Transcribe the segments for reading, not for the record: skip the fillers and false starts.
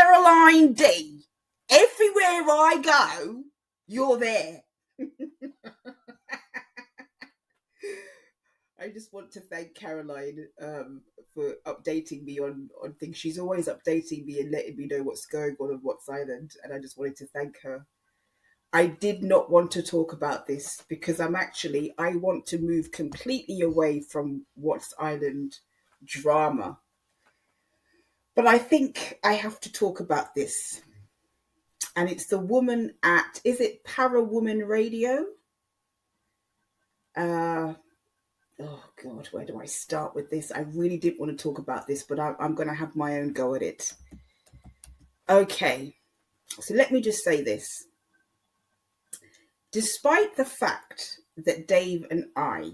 Caroline D. Everywhere I go, you're there. I just want to thank Caroline for updating me on things. She's always updating me and letting me know what's going on Watts Island, and I just wanted to thank her. I did not want to talk about this because I want to move completely away from Watts Island drama. But I think I have to talk about this. And it's the woman at, is it Para Woman Radio? Oh God, where do I start with this? I really didn't want to talk about this, but I'm going to have my own go at it. Okay, so let me just say this. Despite the fact that Dave and I,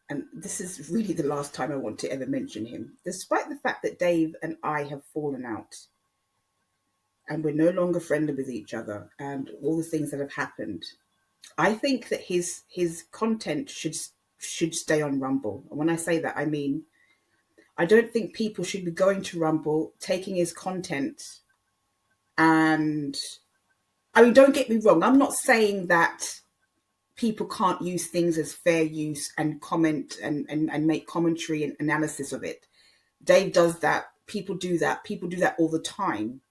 and this is really the last time I want to ever mention him, despite the fact that Dave and I have fallen out and we're no longer friendly with each other and all the things that have happened, I think that his content should stay on Rumble. And when I say that, I mean, I don't think people should be going to Rumble, taking his content and, I mean, don't get me wrong. I'm not saying that people can't use things as fair use and comment and make commentary and analysis of it. Dave does that. People do that. People do that all the time.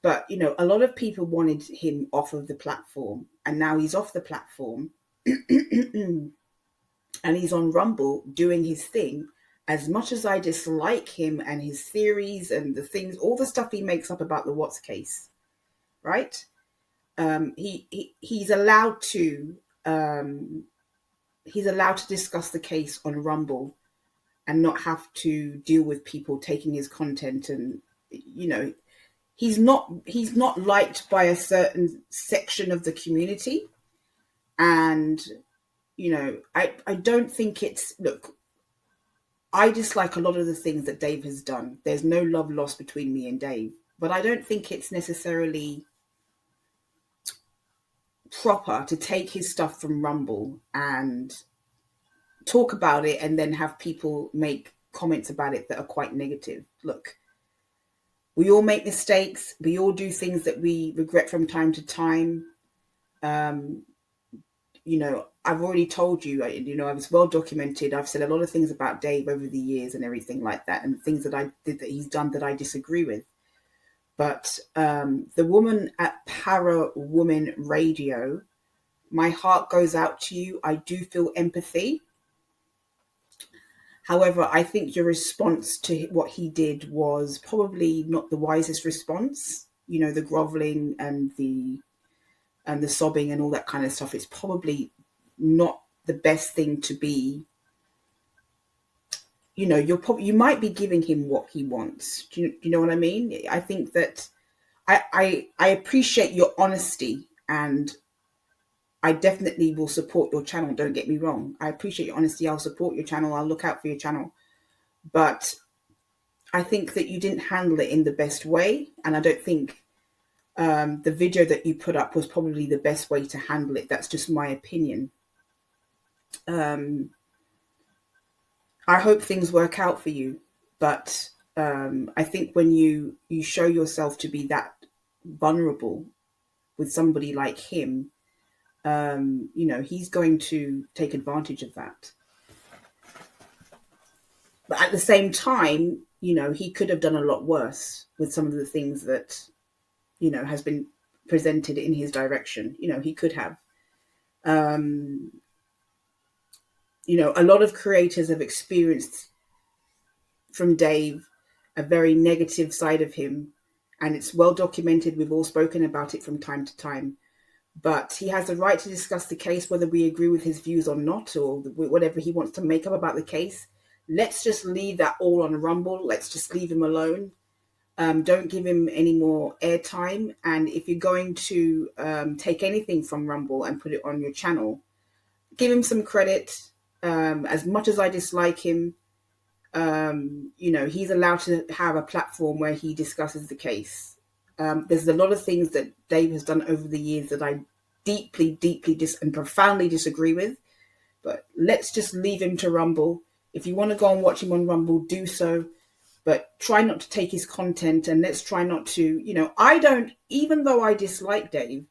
But, you know, a lot of people wanted him off of the platform, and now he's off the platform and he's on Rumble doing his thing. As much as I dislike him and his theories and the things, all the stuff he makes up about the Watts case, right? He's allowed to discuss the case on Rumble and not have to deal with people taking his content. And you know, he's not liked by a certain section of the community. And you know, I don't think it's, look, I dislike a lot of the things that Dave has done. There's no love lost between me and Dave, but I don't think it's necessarily proper to take his stuff from Rumble and talk about it and then have people make comments about it that are quite negative. Look, we all make mistakes. We all do things that we regret from time to time. You know, I've already told you, you know, I was well documented. I've said a lot of things about Dave over the years and everything like that, and things that I did that he's done that I disagree with. But the woman at Para Woman Radio, my heart goes out to you. I do feel empathy. However, I think your response to what he did was probably not the wisest response. You know, the groveling and the sobbing and all that kind of stuff. It's probably not the best thing to be. You know, you might be giving him what he wants. Do you know what I mean? I think that I appreciate your honesty, and I definitely will support your channel. Don't get me wrong. I appreciate your honesty. I'll support your channel. I'll look out for your channel. But I think that you didn't handle it in the best way. And I don't think the video that you put up was probably the best way to handle it. That's just my opinion. I hope things work out for you, but I think when you show yourself to be that vulnerable with somebody like him, you know, he's going to take advantage of that. But at the same time, you know, he could have done a lot worse with some of the things that, you know, has been presented in his direction. You know, he could have. You know, a lot of creators have experienced from Dave a very negative side of him, and it's well documented. We've all spoken about it from time to time, but he has the right to discuss the case, whether we agree with his views or not, or whatever he wants to make up about the case. Let's just leave that all on Rumble. Let's just leave him alone. Don't give him any more airtime. And if you're going to take anything from Rumble and put it on your channel, give him some credit. As much as I dislike him, you know, he's allowed to have a platform where he discusses the case. There's a lot of things that Dave has done over the years that I deeply and profoundly disagree with. But let's just leave him to Rumble. If you want to go and watch him on Rumble, do so. but try not to take his content, and let's try not to, even though I dislike Dave,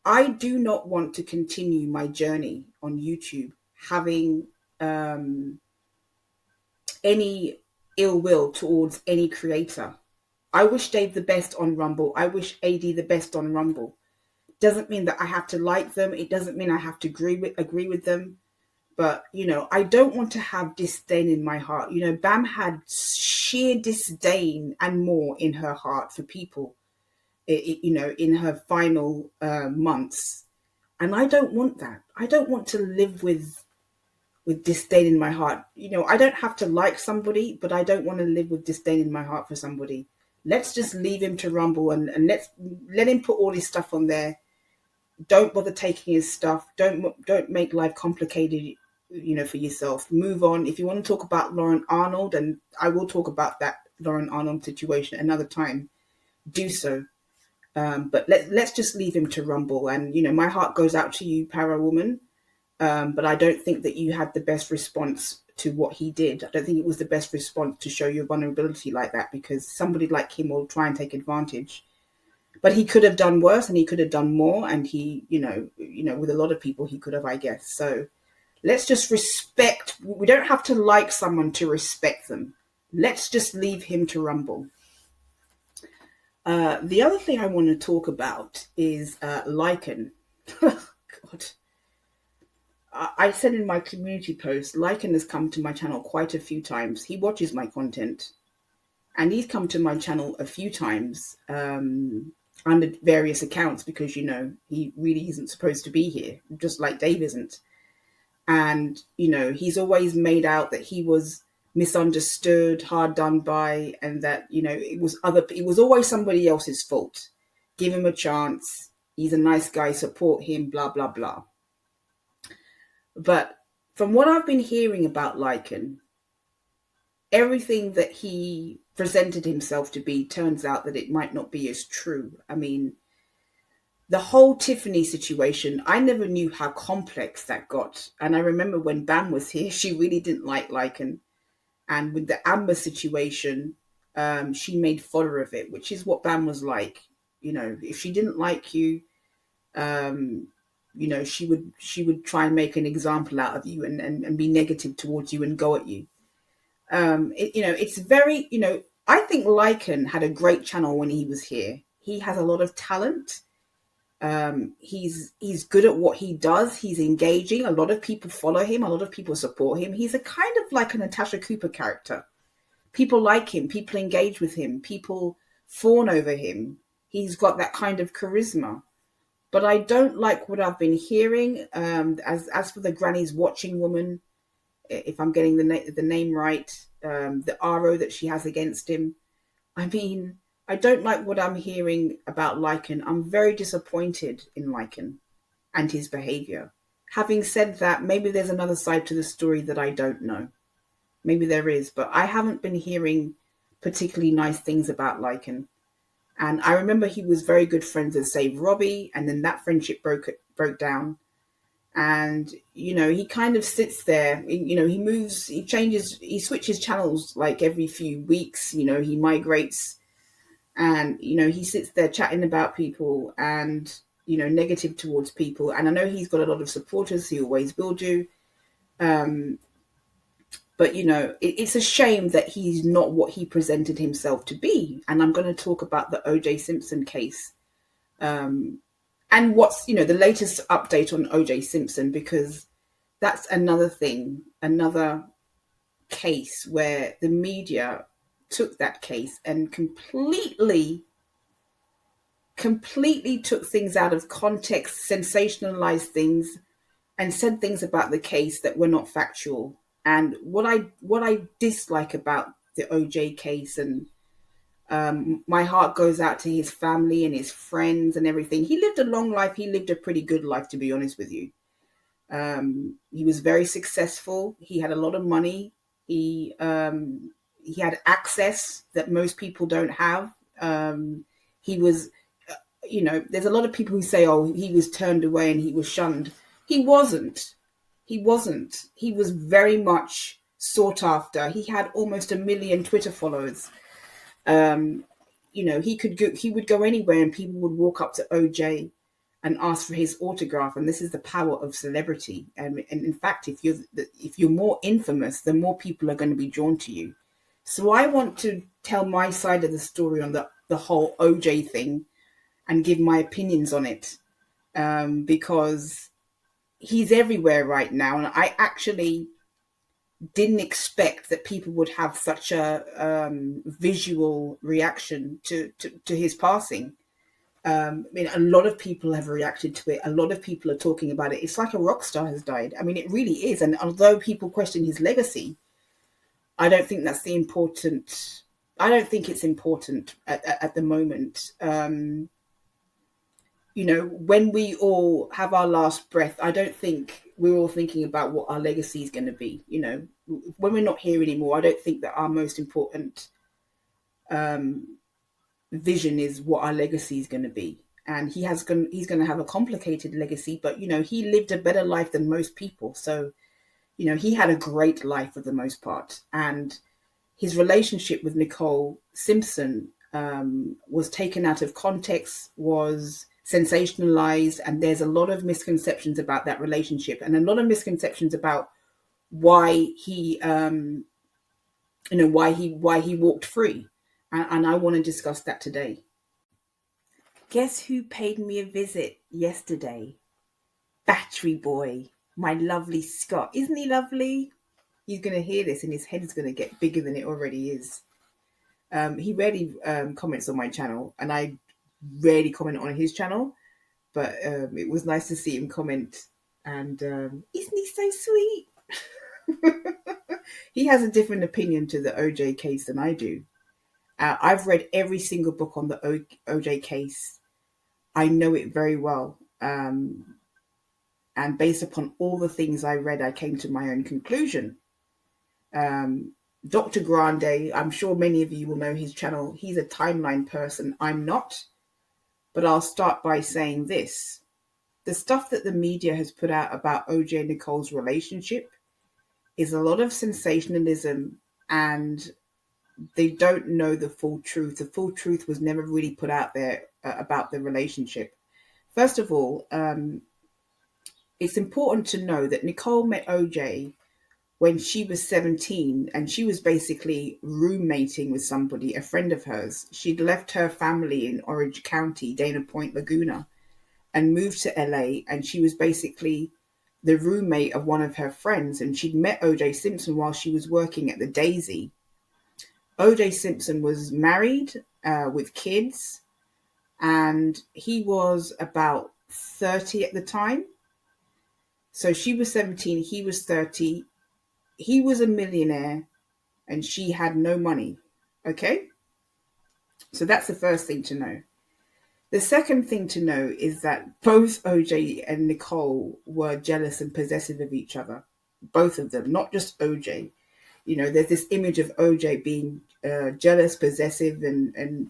I do not want to continue my journey on YouTube having any ill will towards any creator. I wish Dave the best on Rumble. I wish AD the best on Rumble. Doesn't mean that I have to like them. It doesn't mean I have to agree with them. But, I don't want to have disdain in my heart. Bam had sheer disdain and more in her heart for people, in her final months. And I don't want that. I don't want to live with disdain in my heart. I don't have to like somebody, but I don't want to live with disdain in my heart for somebody. Let's just leave him to Rumble and let him put all his stuff on there. Don't bother taking his stuff. Don't make life complicated, for yourself. Move on. If you want to talk about Lauren Arnold, and I will talk about that Lauren Arnold situation another time, do so. But let's just leave him to Rumble. And, my heart goes out to you, Para Woman. But I don't think that you had the best response to what he did. I don't think it was the best response to show your vulnerability like that, because somebody like him will try and take advantage. But he could have done worse, and he could have done more. And he, with a lot of people, he could have, I guess. So let's just respect. We don't have to like someone to respect them. Let's just leave him to Rumble. The other thing I want to talk about is Lycan. God. I said in my community post, Lycan has come to my channel quite a few times. He watches my content, and he's come to my channel a few times under various accounts, because, he really isn't supposed to be here, just like Dave isn't. And, he's always made out that he was misunderstood, hard done by, and that, it was always somebody else's fault. Give him a chance. He's a nice guy. Support him, blah, blah, blah. But from what I've been hearing about Lycan, everything that he presented himself to be turns out that it might not be as true. I mean, the whole Tiffany situation, I never knew how complex that got. And I remember when Bam was here, she really didn't like Lycan. And with the Amber situation, she made fodder of it, which is what Bam was like. If she didn't like you, she would try and make an example out of you and be negative towards you and go at you. It's very, I think Lycan had a great channel when he was here. He has a lot of talent. He's good at what he does. He's engaging. A lot of people follow him. A lot of people support him. He's a kind of like a Natasha Cooper character. People like him. People engage with him. People fawn over him. He's got that kind of charisma. But I don't like what I've been hearing. As for the Granny's Watching woman, if I'm getting the name right, the RO that she has against him. I mean, I don't like what I'm hearing about Lycan. I'm very disappointed in Lycan and his behavior. Having said that, maybe there's another side to the story that I don't know. Maybe there is, but I haven't been hearing particularly nice things about Lycan. And I remember he was very good friends with Save Robbie, and then that friendship broke down. And, he kind of sits there, he moves, he changes, he switches channels like every few weeks, he migrates, and, he sits there chatting about people and, negative towards people. And I know he's got a lot of supporters, he always will do. But, it's a shame that he's not what he presented himself to be. And I'm going to talk about the OJ Simpson case. And what's, the latest update on OJ Simpson, because that's another thing, another case where the media took that case and completely took things out of context, sensationalized things, and said things about the case that were not factual. And what I dislike about the OJ case, and my heart goes out to his family and his friends and everything. He lived a long life. He lived a pretty good life, to be honest with you. He was very successful. He had a lot of money. He had access that most people don't have. He was, there's a lot of people who say, oh, he was turned away and he was shunned. He wasn't. He was very much sought after. He had almost 1 million Twitter followers. He would go anywhere and people would walk up to OJ and ask for his autograph. And this is the power of celebrity. And in fact, if you're more infamous, the more people are going to be drawn to you. So I want to tell my side of the story on the whole OJ thing and give my opinions on it, because he's everywhere right now. And I actually didn't expect that people would have such a visual reaction to his passing. I mean, a lot of people have reacted to it. A lot of people are talking about it. It's like a rock star has died. I mean, it really is. And although people question his legacy, I don't think that's the important. I don't think it's important at the moment. When we all have our last breath, I don't think we're all thinking about what our legacy is going to be. When we're not here anymore, I don't think that our most important vision is what our legacy is going to be. And he's going to have a complicated legacy, but he lived a better life than most people. So he had a great life for the most part. And his relationship with Nicole Simpson was taken out of context, was sensationalized, and there's a lot of misconceptions about that relationship, and a lot of misconceptions about why he why he walked free. And I want to discuss that today. Guess who paid me a visit yesterday? Battery Boy, my lovely Scott. Isn't he lovely? He's going to hear this and his head is going to get bigger than it already is. He rarely comments on my channel, and I rarely comment on his channel, but it was nice to see him comment. And isn't he so sweet? He has a different opinion to the OJ case than I do. I've read every single book on the OJ case. I know it very well. And based upon all the things I read, I came to my own conclusion. Dr. Grande, I'm sure many of you will know his channel. He's a timeline person. I'm not. But I'll start by saying this. The stuff that the media has put out about OJ and Nicole's relationship is a lot of sensationalism, and they don't know the full truth. The full truth was never really put out there about the relationship. First of all, it's important to know that Nicole met OJ when she was 17, and she was basically roommating with somebody, a friend of hers. She'd left her family in Orange County, Dana Point, Laguna, and moved to LA, and she was basically the roommate of one of her friends, and she'd met OJ Simpson while she was working at the Daisy. OJ Simpson was married with kids, and he was about 30 at the time. So she was 17, he was 30. He was a millionaire and she had no money. Okay? So that's the first thing to know. The second thing to know is that both OJ and Nicole were jealous and possessive of each other. Both of them, not just OJ. There's this image of OJ being jealous, possessive, and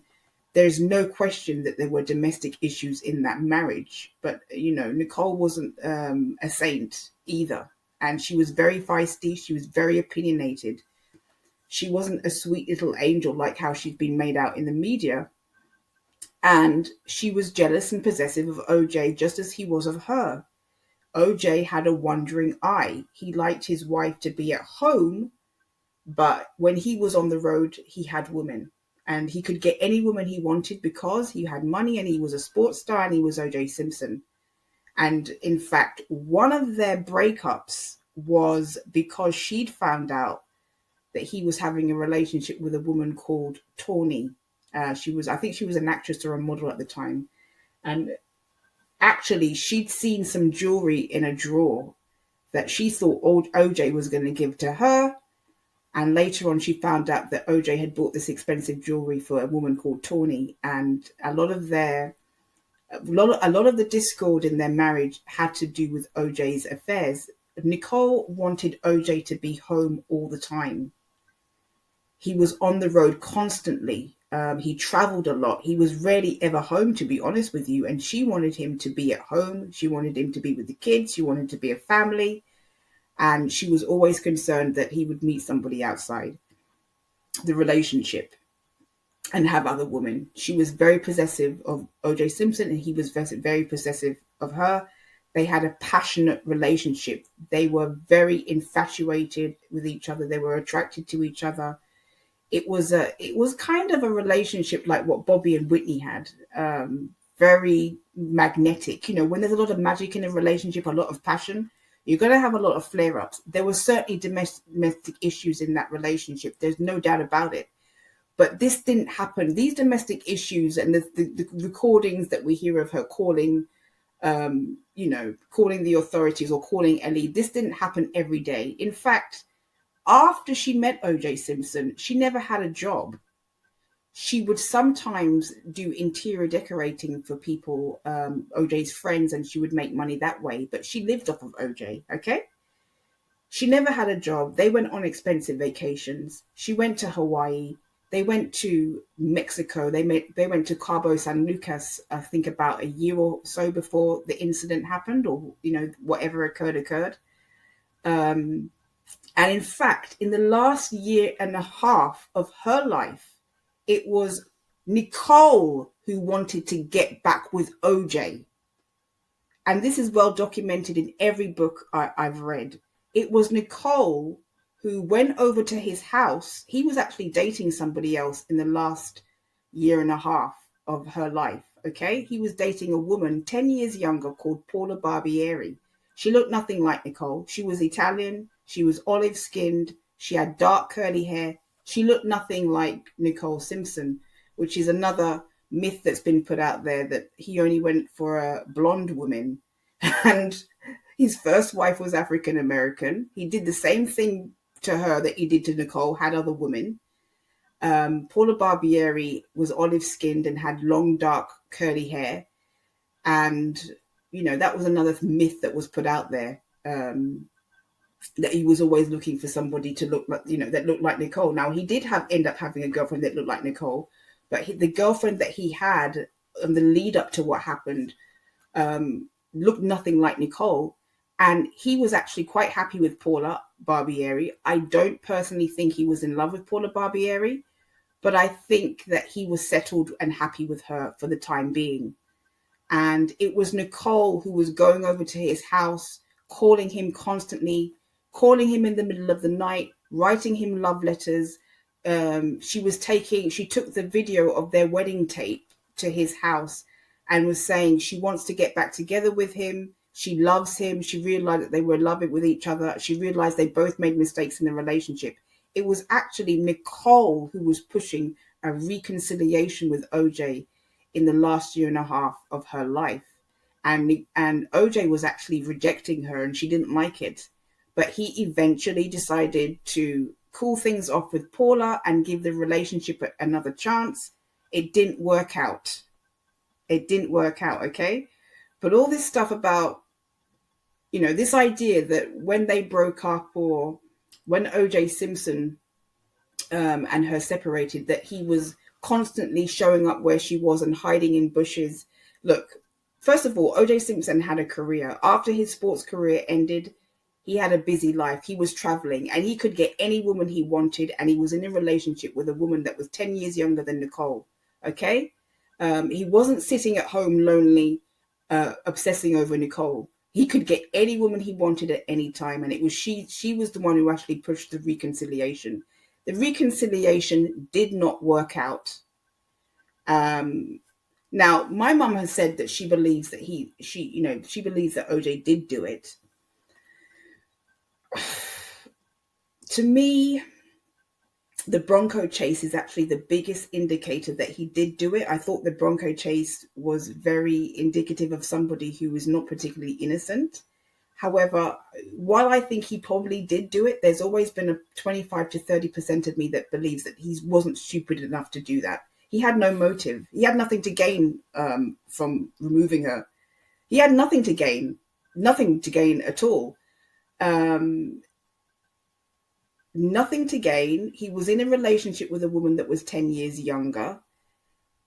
there's no question that there were domestic issues in that marriage. But, Nicole wasn't a saint either. And she was very feisty. She was very opinionated. She wasn't a sweet little angel like how she's been made out in the media. And she was jealous and possessive of OJ just as he was of her. OJ had a wandering eye. He liked his wife to be at home, but when he was on the road, he had women. And he could get any woman he wanted because he had money and he was a sports star and he was OJ Simpson. And in fact, one of their breakups was because she'd found out that he was having a relationship with a woman called Tawny. I think she was an actress or a model at the time. And actually, she'd seen some jewelry in a drawer that she thought OJ was going to give to her. And later on, she found out that OJ had bought this expensive jewelry for a woman called Tawny. And a lot of the discord in their marriage had to do with OJ's affairs. Nicole wanted OJ to be home all the time. He was on the road constantly. He traveled a lot. He was rarely ever home, to be honest with you. And she wanted him to be at home. She wanted him to be with the kids. She wanted to be a family. And she was always concerned that he would meet somebody outside the relationship and have other women. She was very possessive of OJ Simpson, and he was very possessive of her. They had a passionate relationship. They were very infatuated with each other. They were attracted to each other. It was kind of a relationship like what Bobby and Whitney had. Very magnetic. You know, when there's a lot of magic in a relationship, a lot of passion, you're going to have a lot of flare-ups. There were certainly domestic issues in that relationship. There's no doubt about it. But this didn't happen. These domestic issues and the recordings that we hear of her calling, calling the authorities or calling Ellie, this didn't happen every day. In fact, after she met OJ Simpson, she never had a job. She would sometimes do interior decorating for people, OJ's friends, and she would make money that way. But she lived off of OJ, okay? She never had a job. They went on expensive vacations. She went to Hawaii. They went to Mexico. They went to Cabo San Lucas, I think about a year or so before the incident happened, or whatever occurred. And in fact, in the last year and a half of her life, it was Nicole who wanted to get back with OJ. And this is well documented in every book I've read. It was Nicole who went over to his house. He was actually dating somebody else in the last year and a half of her life, okay? He was dating a woman 10 years younger called Paula Barbieri. She looked nothing like Nicole. She was Italian. She was olive-skinned. She had dark curly hair. She looked nothing like Nicole Simpson, which is another myth that's been put out there, that he only went for a blonde woman. And his first wife was African American. He did the same thing to her that he did to Nicole, had other women. Paula Barbieri was olive-skinned and had long, dark, curly hair. And, that was another myth that was put out there, that he was always looking for somebody to look like, that looked like Nicole. Now, he did end up having a girlfriend that looked like Nicole, but the girlfriend that he had on the lead up to what happened looked nothing like Nicole. And he was actually quite happy with Paula Barbieri. I don't personally think he was in love with Paula Barbieri, but I think that he was settled and happy with her for the time being. And it was Nicole who was going over to his house, calling him constantly, calling him in the middle of the night, writing him love letters. She took the video of their wedding tape to his house and was saying she wants to get back together with him. She loves him. She realized that they were loving with each other. She realized they both made mistakes in the relationship. It was actually Nicole who was pushing a reconciliation with OJ in the last year and a half of her life. And OJ was actually rejecting her, and she didn't like it. But he eventually decided to cool things off with Paula and give the relationship another chance. It didn't work out. Okay? But all this stuff about, this idea that when they broke up, or when OJ Simpson and her separated, that he was constantly showing up where she was and hiding in bushes. Look, first of all, OJ Simpson had a career. After his sports career ended, he had a busy life. He was traveling and he could get any woman he wanted. And he was in a relationship with a woman that was 10 years younger than Nicole. Okay? He wasn't sitting at home lonely, obsessing over Nicole. He could get any woman he wanted at any time. And it was she was the one who actually pushed the reconciliation. The reconciliation did not work out. Now, my mum has said that she believes that she believes that OJ did do it. To me, the Bronco chase is actually the biggest indicator that he did do it. I thought the Bronco chase was very indicative of somebody who was not particularly innocent. However, while I think he probably did do it, there's always been a 25 to 30% of me that believes that he wasn't stupid enough to do that. He had no motive. He had nothing to gain from removing her. He had nothing to gain at all. Nothing to gain. He was in a relationship with a woman that was 10 years younger.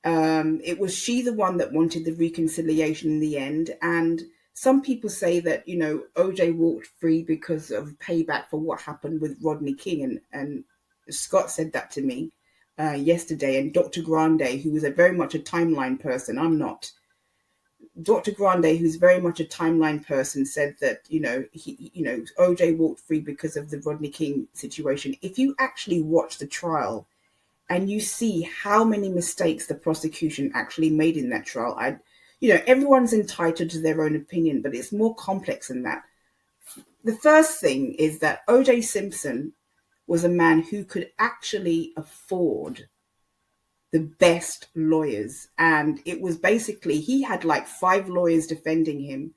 It was she the one that wanted the reconciliation in the end. And some people say that, OJ walked free because of payback for what happened with Rodney King. And Scott said that to me yesterday. And Dr. Grande, who is very much a timeline person, I'm not. Dr. Grande, who's very much a timeline person, said that, OJ walked free because of the Rodney King situation. If you actually watch the trial and you see how many mistakes the prosecution actually made in that trial, everyone's entitled to their own opinion, but it's more complex than that. The first thing is that OJ Simpson was a man who could actually afford the best lawyers. And it was basically, he had like 5 lawyers defending him,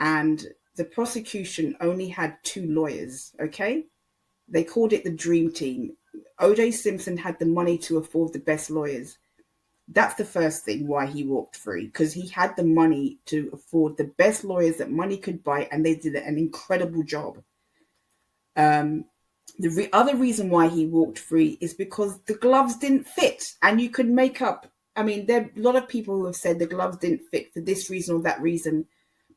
and the prosecution only had 2 lawyers, okay? They called it the dream team. OJ Simpson had the money to afford the best lawyers. That's the first thing why he walked free, because he had the money to afford the best lawyers that money could buy, and they did an incredible job. The other reason why he walked free is because the gloves didn't fit, and you could make up. I mean, there are a lot of people who have said the gloves didn't fit for this reason or that reason.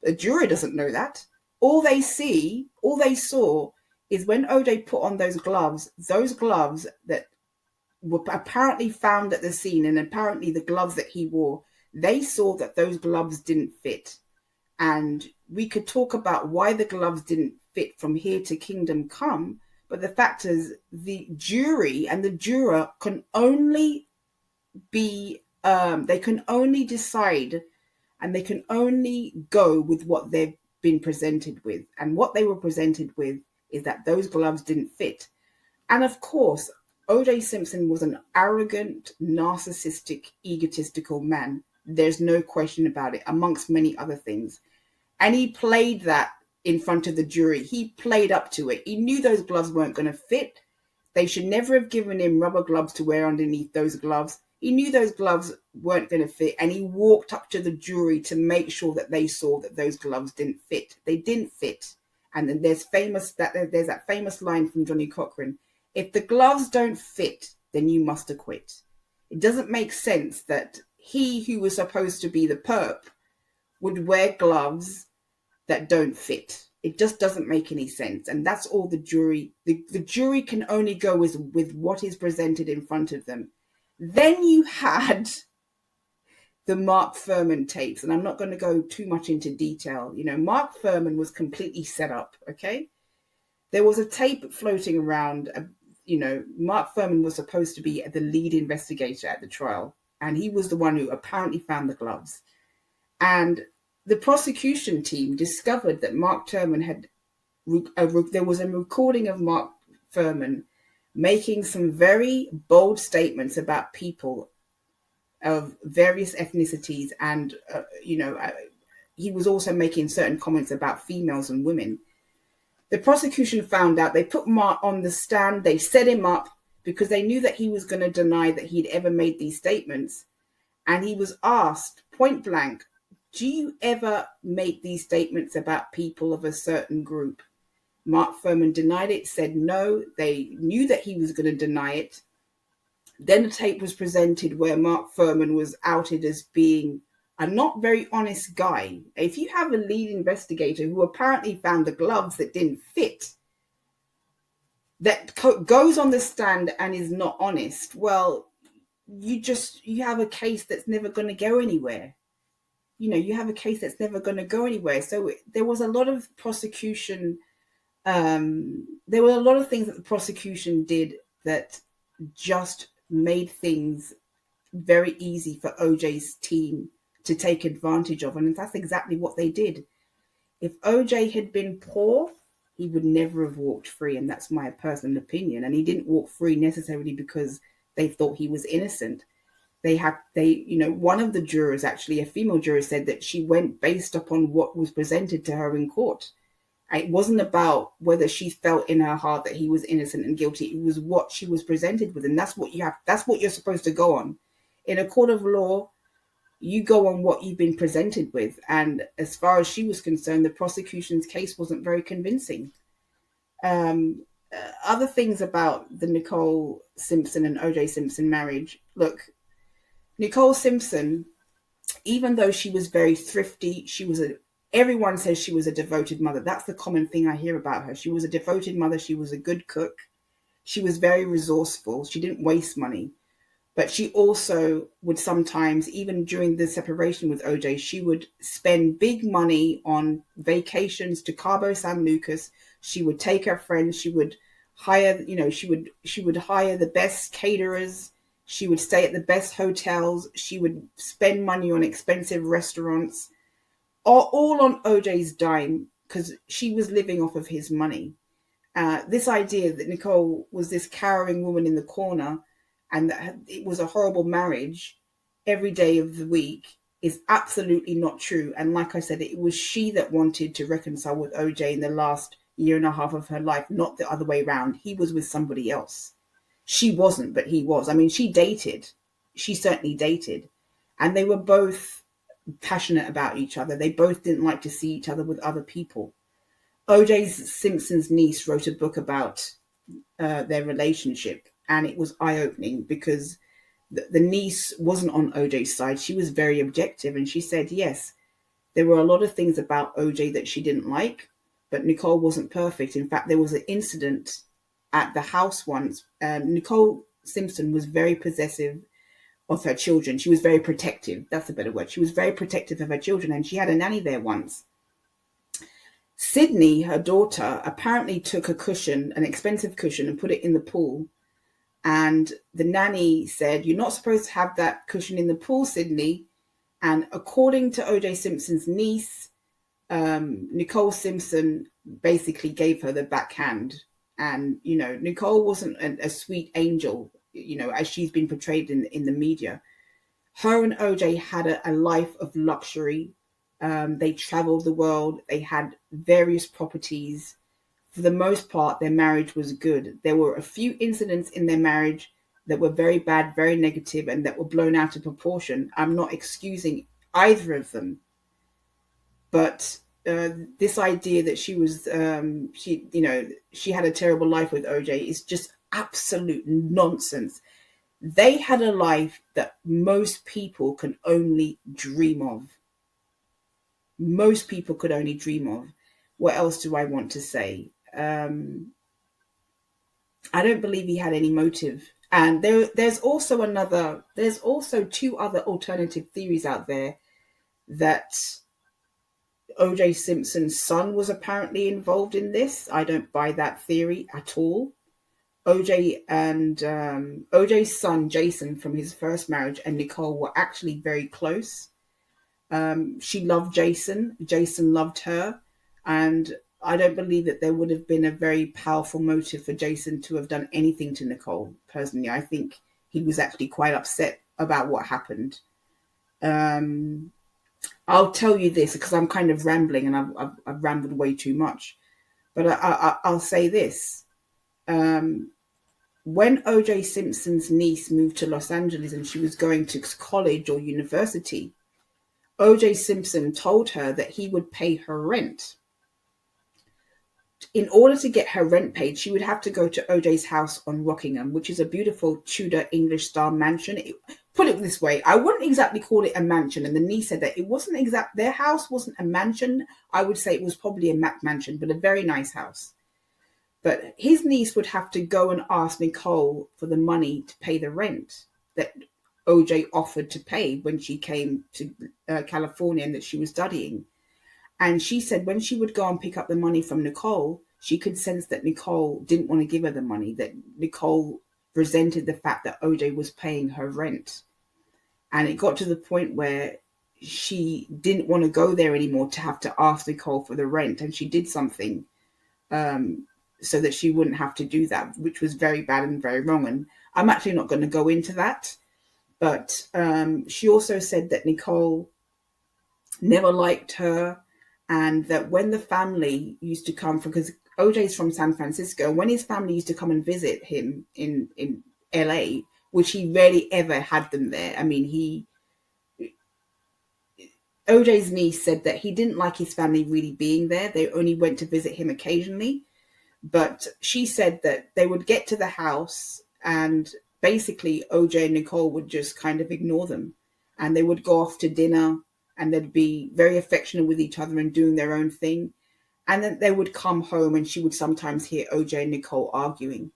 The jury doesn't know that. All they saw is when OJ put on those gloves that were apparently found at the scene, and apparently the gloves that he wore, they saw that those gloves didn't fit. And we could talk about why the gloves didn't fit from here to Kingdom Come, but the fact is the jury and the juror can only be, they can only decide, and they can only go with what they've been presented with. And what they were presented with is that those gloves didn't fit. And of course, OJ Simpson was an arrogant, narcissistic, egotistical man. There's no question about it, amongst many other things. And he played that in front of the jury. He played up to it. He knew those gloves weren't going to fit. They should never have given him rubber gloves to wear underneath those gloves. He knew those gloves weren't going to fit, and he walked up to the jury to make sure that they saw that those gloves didn't fit. They didn't fit. And then there's that famous line from Johnny Cochran: if the gloves don't fit, then you must acquit. It doesn't make sense that he, who was supposed to be the perp, would wear gloves that don't fit. It just doesn't make any sense. And that's all the jury can only go with what is presented in front of them. Then you had the Mark Fuhrman tapes, and I'm not going to go too much into detail. Mark Fuhrman was completely set up, okay? There was a tape floating around. Mark Fuhrman was supposed to be the lead investigator at the trial, and he was the one who apparently found the gloves. And the prosecution team discovered that Mark Fuhrman there was a recording of Mark Fuhrman making some very bold statements about people of various ethnicities, and he was also making certain comments about females and women. The prosecution found out. They put Mark on the stand. They set him up because they knew that he was going to deny that he'd ever made these statements. And he was asked point blank, do you ever make these statements about people of a certain group? Mark Fuhrman denied it, said no. They knew that he was going to deny it. Then the tape was presented where Mark Fuhrman was outed as being a not very honest guy. If you have a lead investigator who apparently found the gloves that didn't fit, that goes on the stand and is not honest, well, you have a case that's never going to go anywhere. You have a case that's never going to go anywhere. So there was a lot of prosecution. There were a lot of things that the prosecution did that just made things very easy for OJ's team to take advantage of. And that's exactly what they did. If OJ had been poor, he would never have walked free. And that's my personal opinion. And he didn't walk free necessarily because they thought he was innocent. One of the jurors, actually a female juror, said that she went based upon what was presented to her in court. It wasn't about whether she felt in her heart that he was innocent and guilty. It was what she was presented with. And that's what you're supposed to go on. In a court of law, you go on what you've been presented with. And as far as she was concerned, the prosecution's case wasn't very convincing. Other things about the Nicole Simpson and OJ Simpson marriage. Look, Nicole Simpson, even though she was very thrifty, she was Everyone says she was a devoted mother. That's the common thing I hear about her. She was a devoted mother. She was a good cook. She was very resourceful. She didn't waste money. But she also would sometimes, even during the separation with OJ, she would spend big money on vacations to Cabo San Lucas. She would take her friends. She would hire, she would hire the best caterers. She would stay at the best hotels. She would spend money on expensive restaurants, all on OJ's dime, because she was living off of his money. This idea that Nicole was this cowering woman in the corner and that it was a horrible marriage every day of the week is absolutely not true. And like I said, it was she that wanted to reconcile with OJ in the last year and a half of her life, not the other way around. He was with somebody else. She wasn't, but he was. I mean, she dated. She certainly dated. And they were both passionate about each other. They both didn't like to see each other with other people. OJ Simpson's niece wrote a book about their relationship, and it was eye-opening because the niece wasn't on OJ's side. She was very objective, and she said, yes, there were a lot of things about OJ that she didn't like, but Nicole wasn't perfect. In fact, there was an incident at the house once. Nicole Simpson was very possessive of her children. She was very protective. That's a better word. She was very protective of her children, and she had a nanny there once. Sydney, her daughter, apparently took a cushion, an expensive cushion, and put it in the pool. And the nanny said, "You're not supposed to have that cushion in the pool, Sydney." And according to OJ Simpson's niece, Nicole Simpson basically gave her the backhand. And, Nicole wasn't a sweet angel, as she's been portrayed in the media. Her and OJ had a life of luxury. They traveled the world. They had various properties. For the most part, their marriage was good. There were a few incidents in their marriage that were very bad, very negative, and that were blown out of proportion. I'm not excusing either of them. But this idea that she had a terrible life with OJ is just absolute nonsense. They had a life that most people can only dream of. Most people could only dream of. What else do I want to say? I don't believe he had any motive. And there's also two other alternative theories out there that OJ Simpson's son was apparently involved in this. I don't buy that theory at all. OJ's son, Jason, from his first marriage, and Nicole were actually very close. She loved Jason. Jason loved her. And I don't believe that there would have been a very powerful motive for Jason to have done anything to Nicole. Personally, I think he was actually quite upset about what happened. I'll tell you this because I'm kind of rambling and I've rambled way too much. But I'll say this. When OJ Simpson's niece moved to Los Angeles and she was going to college or university, OJ Simpson told her that he would pay her rent. In order to get her rent paid, she would have to go to OJ's house on Rockingham, which is a beautiful Tudor English-style mansion. Put it this way, I wouldn't exactly call it a mansion, and the niece said that it wasn't their house wasn't a mansion. I would say it was probably a Mac mansion, but a very nice house. But his niece would have to go and ask Nicole for the money to pay the rent that OJ offered to pay when she came to California and that she was studying. And she said when she would go and pick up the money from Nicole, she could sense that Nicole didn't want to give her the money, that Nicole resented the fact that OJ was paying her rent. And it got to the point where she didn't want to go there anymore to have to ask Nicole for the rent. And she did something so that she wouldn't have to do that, which was very bad and very wrong. And I'm actually not going to go into that. But she also said that Nicole never liked her, and that when the family used to come from, because OJ's from San Francisco, when his family used to come and visit him in LA, which he rarely ever had them there. I mean, OJ's niece said that he didn't like his family really being there. They only went to visit him occasionally. But she said that they would get to the house and basically OJ and Nicole would just kind of ignore them. And they would go off to dinner. and they'd be very affectionate with each other and doing their own thing. And then they would come home and she would sometimes hear OJ and Nicole arguing.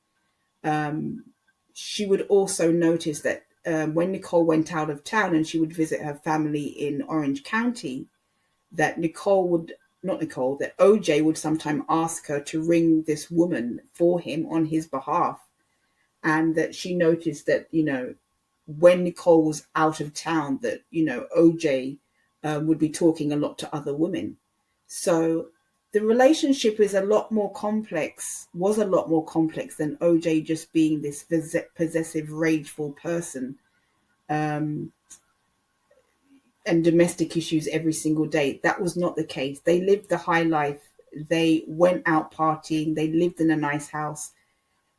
She would also notice that when Nicole went out of town and she would visit her family in Orange County, that that OJ would sometimes ask her to ring this woman for him on his behalf. And that she noticed that, when Nicole was out of town, that, OJ would be talking a lot to other women. So the relationship was a lot more complex than OJ just being this possessive, rageful person, and domestic issues every single day. That was not the case. They lived the high life. They went out partying. They lived in a nice house.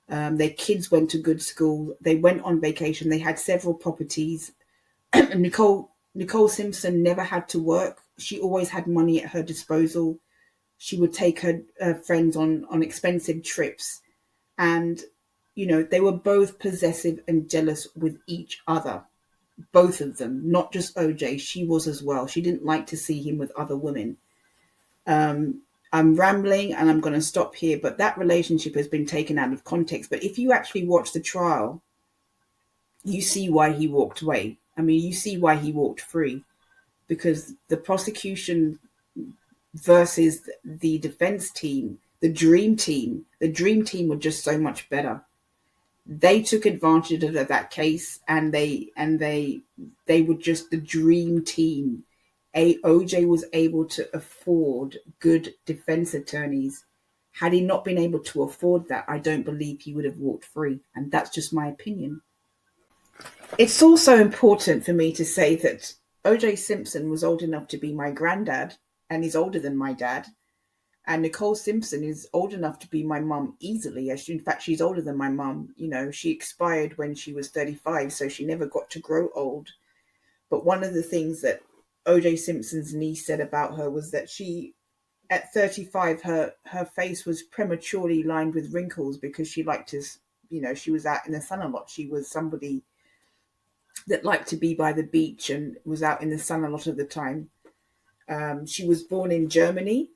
Their kids went to good school. They went on vacation. They had several properties. Nicole Simpson never had to work. She always had money at her disposal. She would take her friends on expensive trips. And, they were both possessive and jealous with each other. Both of them, not just OJ. She was as well. She didn't like to see him with other women. I'm rambling and I'm going to stop here, but that relationship has been taken out of context. But if you actually watch the trial, you see why he walked away. I mean, you see why he walked free, because the prosecution versus the defense team, the dream team were just so much better. They took advantage of that case, and they were just the dream team. OJ was able to afford good defense attorneys. Had he not been able to afford that, I don't believe he would have walked free. And that's just my opinion. It's also important for me to say that OJ Simpson was old enough to be my granddad, and he's older than my dad. And Nicole Simpson is old enough to be my mum easily. In fact, she's older than my mum. She expired when she was 35, so she never got to grow old. But one of the things that OJ Simpson's niece said about her was that at 35, her face was prematurely lined with wrinkles because she liked to, she was out in the sun a lot. She was somebody that liked to be by the beach and was out in the sun a lot of the time. She was born in Germany.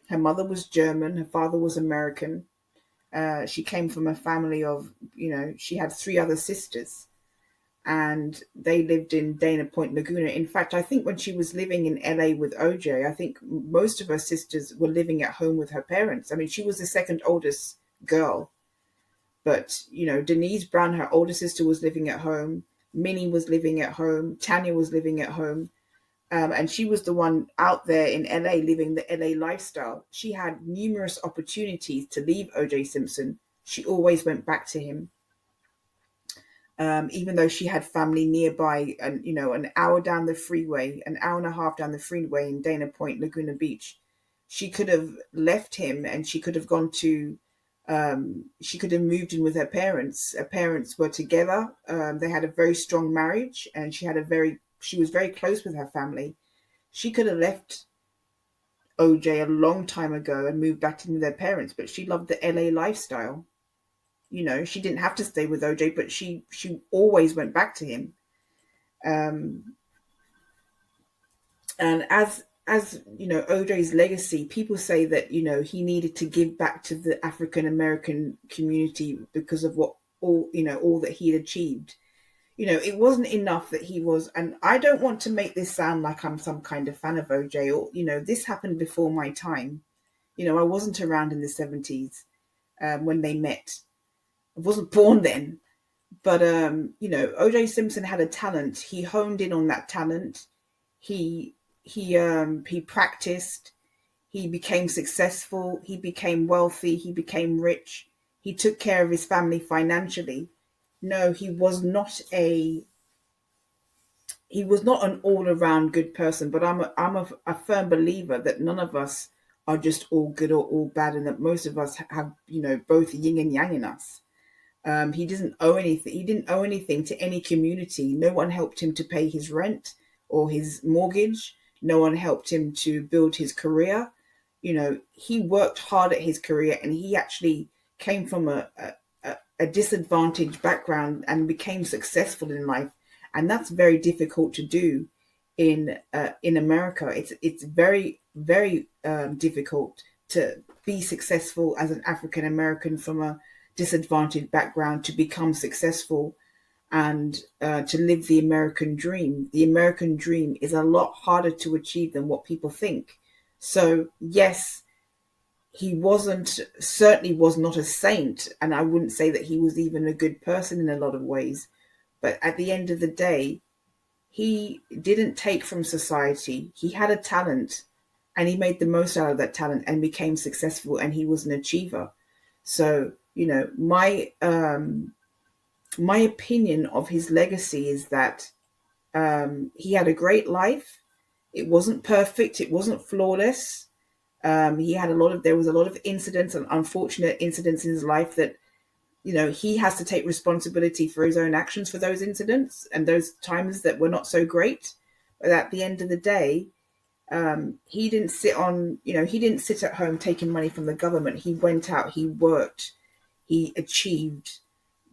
Her mother was German. Her father was American. She came from a family of, she had 3 other sisters. And they lived in Dana Point, Laguna. In fact, I think when she was living in LA with OJ, I think most of her sisters were living at home with her parents. I mean, she was the second oldest girl. But, Denise Brown, her older sister, was living at home. Minnie was living at home. Tanya was living at home. And she was the one out there in LA living the LA lifestyle. She had numerous opportunities to leave OJ Simpson. She always went back to him. Even though she had family nearby, and an hour down the freeway, an hour and a half down the freeway in Dana Point, Laguna Beach, she could have left him and she could have gone to, she could have moved in with her parents. Her parents were together. They had a very strong marriage, and she was very close with her family. She could have left OJ a long time ago and moved back in with their parents, but she loved the LA lifestyle. She didn't have to stay with OJ, but she always went back to him. And as OJ's legacy, people say that, he needed to give back to the African American community because of all that he had achieved. It wasn't enough that he was, and I don't want to make this sound like I'm some kind of fan of OJ, or, this happened before my time. I wasn't around in the 70s when they met. I wasn't born then, but OJ Simpson had a talent. He honed in on that talent. He practiced. He became successful. He became wealthy. He became rich. He took care of his family financially. No, he was not an all-around good person. But I'm a firm believer that none of us are just all good or all bad, and that most of us have both yin and yang in us. He didn't owe anything. He didn't owe anything to any community. No one helped him to pay his rent or his mortgage. No one helped him to build his career. He worked hard at his career, and he actually came from a disadvantaged background and became successful in life. And that's very difficult to do in America. It's very very difficult to be successful as an African American from a disadvantaged background to become successful and to live the American dream. The American dream is a lot harder to achieve than what people think. So yes, he wasn't certainly was not a saint, and I wouldn't say that he was even a good person in a lot of ways. But at the end of the day, he didn't take from society. He had a talent and he made the most out of that talent and became successful, and he was an achiever. So, my opinion of his legacy is that he had a great life. It wasn't perfect, it wasn't flawless. He had there was a lot of incidents and unfortunate incidents in his life that, he has to take responsibility for his own actions for those incidents and those times that were not so great. But at the end of the day, he didn't he didn't sit at home taking money from the government. He went out, he worked, he achieved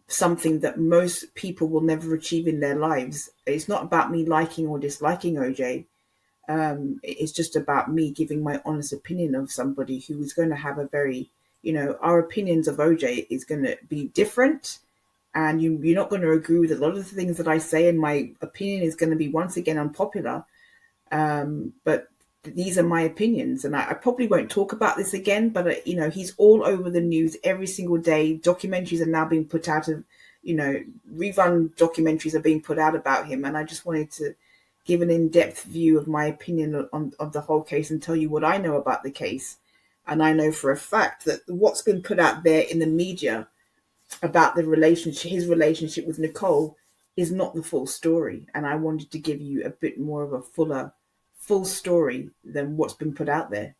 something that most people will never achieve in their lives. It's not about me liking or disliking OJ. It's just about me giving my honest opinion of somebody who is going to have a very, our opinions of OJ is going to be different. And you're not going to agree with a lot of the things that I say, and my opinion is going to be once again unpopular. But these are my opinions, and I probably won't talk about this again. But he's all over the news every single day. Documentaries are now being put out rerun documentaries are being put out about him, and I just wanted to give an in-depth view of my opinion of the whole case and tell you what I know about the case. And I know for a fact that what's been put out there in the media about his relationship with Nicole, is not the full story. And I wanted to give you a bit more of a full story than what's been put out there.